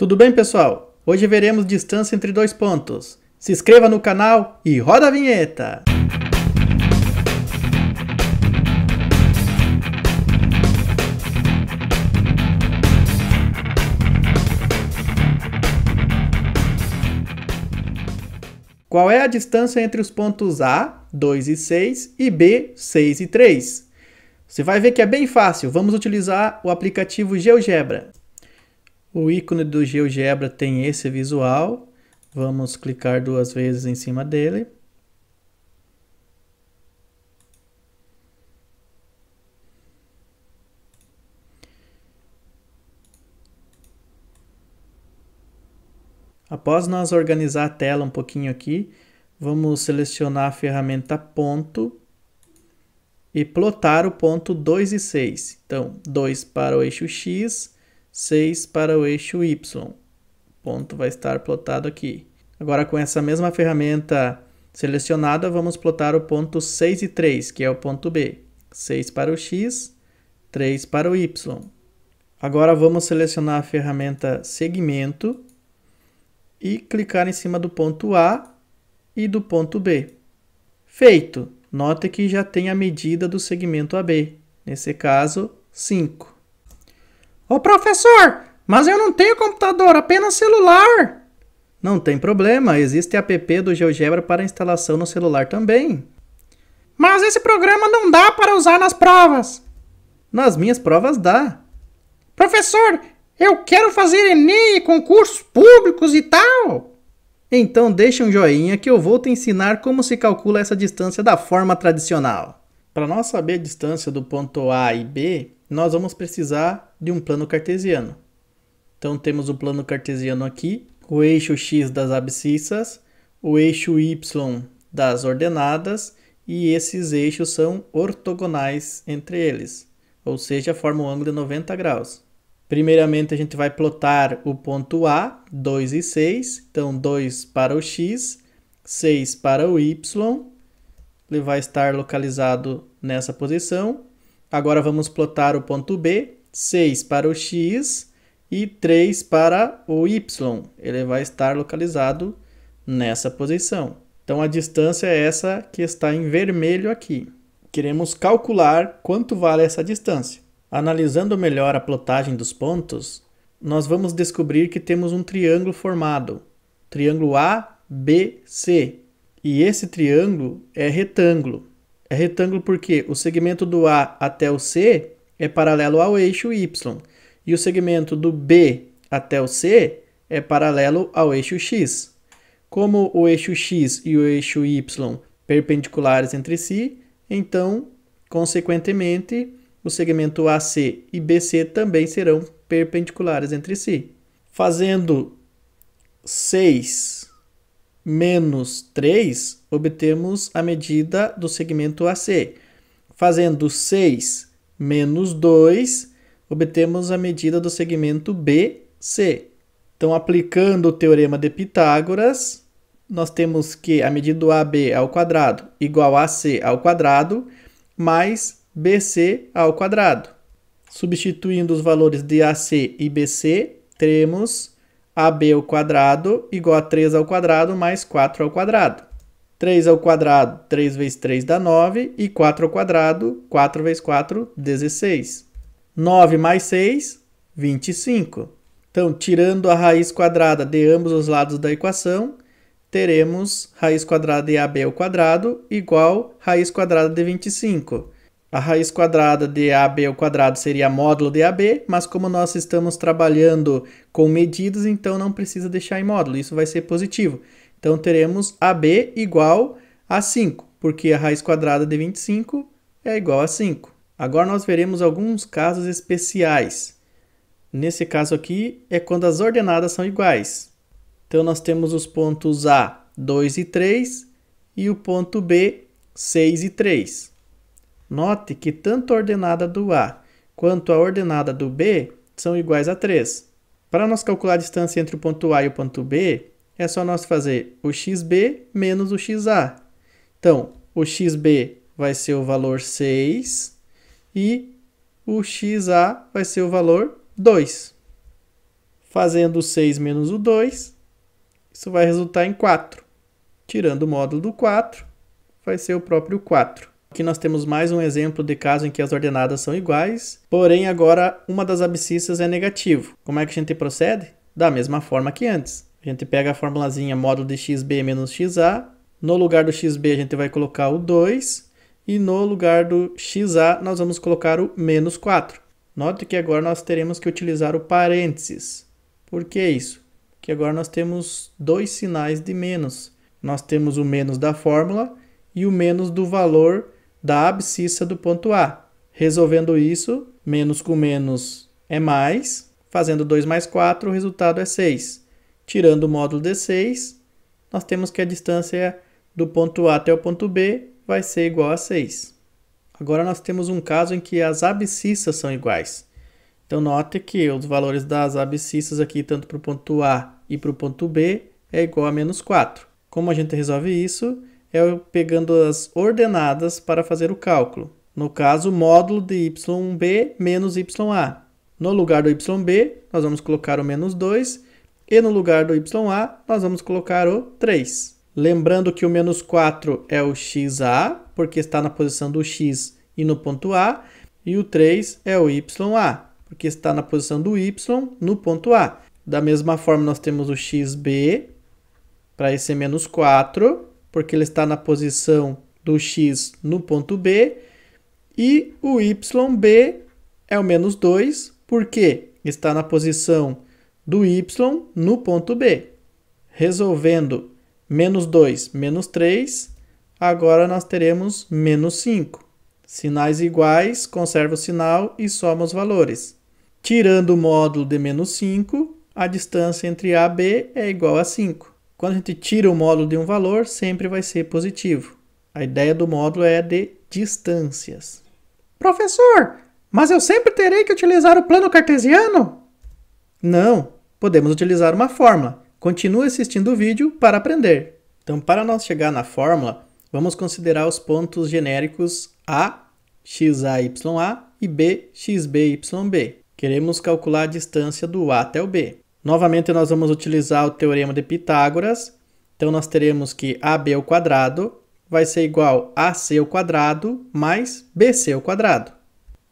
Tudo bem, pessoal? Hoje veremos distância entre dois pontos. Se inscreva no canal e roda a vinheta! Qual é a distância entre os pontos A, 2 e 6, e B, 6 e 3? Você vai ver que é bem fácil. Vamos utilizar o aplicativo GeoGebra. O ícone do GeoGebra tem esse visual. Vamos clicar 2 vezes em cima dele. Após nós organizar a tela um pouquinho aqui, vamos selecionar a ferramenta ponto e plotar o ponto 2 e 6. Então, 2 para o eixo X, 6 para o eixo Y. O ponto vai estar plotado aqui. Agora, com essa mesma ferramenta selecionada, vamos plotar o ponto 6 e 3, que é o ponto B. 6 para o X, 3 para o Y. Agora, vamos selecionar a ferramenta segmento e clicar em cima do ponto A e do ponto B. Feito! Note que já tem a medida do segmento AB. Nesse caso, 5. Ô professor, mas eu não tenho computador, apenas celular. Não tem problema, existe app do GeoGebra para instalação no celular também. Mas esse programa não dá para usar nas provas. Nas minhas provas dá. Professor, eu quero fazer Enem, concursos públicos e tal. Então deixa um joinha que eu vou te ensinar como se calcula essa distância da forma tradicional. Para nós saber a distância do ponto A e B, nós vamos precisar de um plano cartesiano. Então temos o plano cartesiano aqui, o eixo X das abscissas, o eixo Y das ordenadas, e esses eixos são ortogonais entre eles, ou seja, formam um ângulo de 90 graus. Primeiramente a gente vai plotar o ponto A, 2 e 6, então 2 para o X, 6 para o Y, ele vai estar localizado nessa posição. Agora vamos plotar o ponto B, 6 para o X e 3 para o Y. Ele vai estar localizado nessa posição. Então a distância é essa que está em vermelho aqui. Queremos calcular quanto vale essa distância. Analisando melhor a plotagem dos pontos, nós vamos descobrir que temos um triângulo formado. Triângulo ABC. E esse triângulo é retângulo. É retângulo porque o segmento do A até o C é paralelo ao eixo Y. E o segmento do B até o C é paralelo ao eixo X. Como o eixo X e o eixo Y perpendiculares entre si, então, consequentemente, o segmento AC e BC também serão perpendiculares entre si. Fazendo 6 menos 3, obtemos a medida do segmento AC. Fazendo 6 menos 2, obtemos a medida do segmento BC. Então, aplicando o teorema de Pitágoras, nós temos que a medida do AB ao quadrado igual a AC ao quadrado mais BC ao quadrado. Substituindo os valores de AC e BC, teremos AB ao quadrado igual a 3 ao quadrado mais 4 ao quadrado. 3 ao quadrado, 3 vezes 3 dá 9, e 4 ao quadrado, 4 vezes 4, 16. 9 mais 6, 25. Então, tirando a raiz quadrada de ambos os lados da equação, teremos raiz quadrada de AB ao quadrado igual raiz quadrada de 25. A raiz quadrada de AB ao quadrado seria módulo de AB, mas como nós estamos trabalhando com medidas, então não precisa deixar em módulo, isso vai ser positivo. Então teremos AB igual a 5, porque a raiz quadrada de 25 é igual a 5. Agora nós veremos alguns casos especiais. Nesse caso aqui é quando as ordenadas são iguais. Então nós temos os pontos A, 2 e 3 e o ponto B, 6 e 3. Note que tanto a ordenada do A quanto a ordenada do B são iguais a 3. Para nós calcular a distância entre o ponto A e o ponto B, é só nós fazer o XB menos o XA. Então, o XB vai ser o valor 6 e o XA vai ser o valor 2. Fazendo 6 menos o 2, isso vai resultar em 4. Tirando o módulo do 4, vai ser o próprio 4. Aqui nós temos mais um exemplo de caso em que as ordenadas são iguais, porém agora uma das abscissas é negativo. Como é que a gente procede? Da mesma forma que antes. A gente pega a formulazinha módulo de xb menos xa, no lugar do xb a gente vai colocar o 2, e no lugar do xa nós vamos colocar o menos 4. Note que agora nós teremos que utilizar o parênteses. Por que isso? Porque agora nós temos dois sinais de menos. Nós temos o menos da fórmula e o menos do valor da abscissa do ponto A. Resolvendo isso, menos com menos é mais. Fazendo 2 mais 4, o resultado é 6. Tirando o módulo de 6, nós temos que a distância do ponto A até o ponto B vai ser igual a 6. Agora nós temos um caso em que as abscissas são iguais. Então note que os valores das abscissas aqui, tanto para o ponto A e para o ponto B, é igual a menos 4. Como a gente resolve isso? É eu pegando as ordenadas para fazer o cálculo. No caso, módulo de YB menos YA. No lugar do YB, nós vamos colocar o menos 2. E no lugar do YA, nós vamos colocar o 3. Lembrando que o menos 4 é o XA, porque está na posição do X e no ponto A. E o 3 é o YA, porque está na posição do Y no ponto A. Da mesma forma, nós temos o XB para esse menos 4, porque ele está na posição do X no ponto B. E o YB é o menos 2, porque está na posição do Y no ponto B. Resolvendo menos 2, menos 3, agora nós teremos menos 5. Sinais iguais, conserva o sinal e soma os valores. Tirando o módulo de menos 5, a distância entre A e B é igual a 5. Quando a gente tira o módulo de um valor, sempre vai ser positivo. A ideia do módulo é de distâncias. Professor, mas eu sempre terei que utilizar o plano cartesiano? Não, podemos utilizar uma fórmula. Continue assistindo o vídeo para aprender. Então, para nós chegar na fórmula, vamos considerar os pontos genéricos A, XA, YA e B, XB, YB. Queremos calcular a distância do A até o B. Novamente, nós vamos utilizar o teorema de Pitágoras. Então, nós teremos que AB ao quadrado vai ser igual a AC ao quadrado mais BC ao quadrado.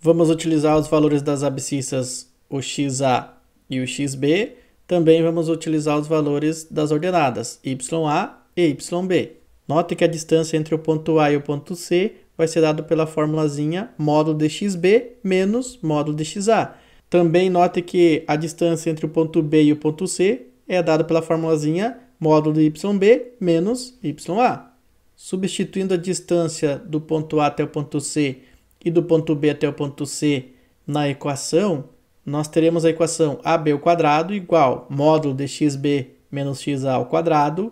Vamos utilizar os valores das abscissas, o XA e o XB. Também vamos utilizar os valores das ordenadas YA e YB. Note que a distância entre o ponto A e o ponto C vai ser dado pela formulazinha módulo de XB menos módulo de XA. Também note que a distância entre o ponto B e o ponto C é dada pela formulazinha módulo de YB menos YA. Substituindo a distância do ponto A até o ponto C e do ponto B até o ponto C na equação, nós teremos a equação AB ao quadrado igual módulo de XB menos XA ao quadrado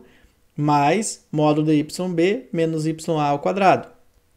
mais módulo de YB menos YA ao quadrado.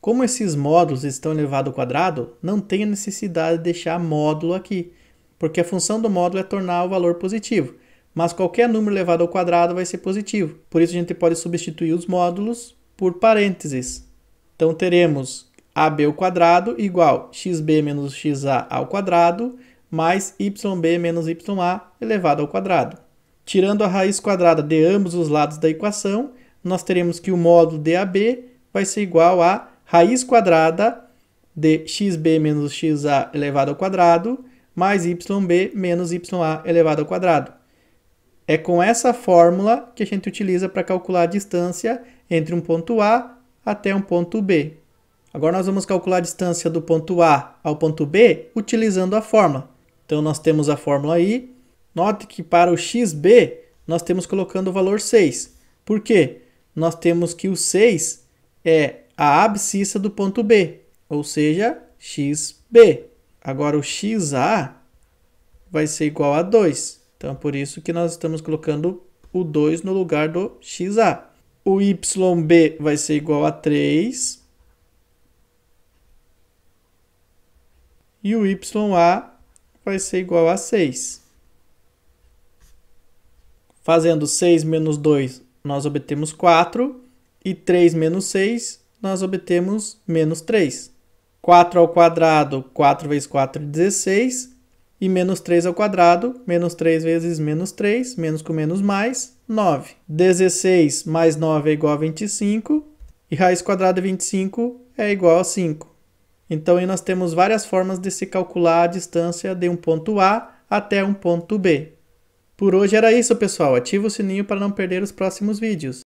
Como esses módulos estão elevados ao quadrado, não tem a necessidade de deixar módulo aqui, porque a função do módulo é tornar o valor positivo. Mas qualquer número elevado ao quadrado vai ser positivo. Por isso a gente pode substituir os módulos por parênteses. Então teremos AB ao quadrado igual XB menos XA ao quadrado mais YB menos YA elevado ao quadrado. Tirando a raiz quadrada de ambos os lados da equação, nós teremos que o módulo de AB vai ser igual a raiz quadrada de XB menos XA elevado ao quadrado mais YB menos YA elevado ao quadrado. É com essa fórmula que a gente utiliza para calcular a distância entre um ponto A até um ponto B. Agora nós vamos calcular a distância do ponto A ao ponto B utilizando a fórmula. Então nós temos a fórmula aí. Note que para o XB nós temos colocando o valor 6. Por quê? Nós temos que o 6 é a abscissa do ponto B, ou seja, XB. Agora o XA vai ser igual a 2. Então por isso que nós estamos colocando o 2 no lugar do XA. O YB vai ser igual a 3. E o YA vai ser igual a 6. Fazendo 6 menos 2, nós obtemos 4. E 3 menos 6, nós obtemos menos 3. 4 ao quadrado, 4 vezes 4 é 16. E menos 3 ao quadrado, menos 3 vezes menos 3, menos com menos mais, 9. 16 mais 9 é igual a 25, e raiz quadrada de 25 é igual a 5. Então, aí nós temos várias formas de se calcular a distância de um ponto A até um ponto B. Por hoje era isso, pessoal. Ativa o sininho para não perder os próximos vídeos.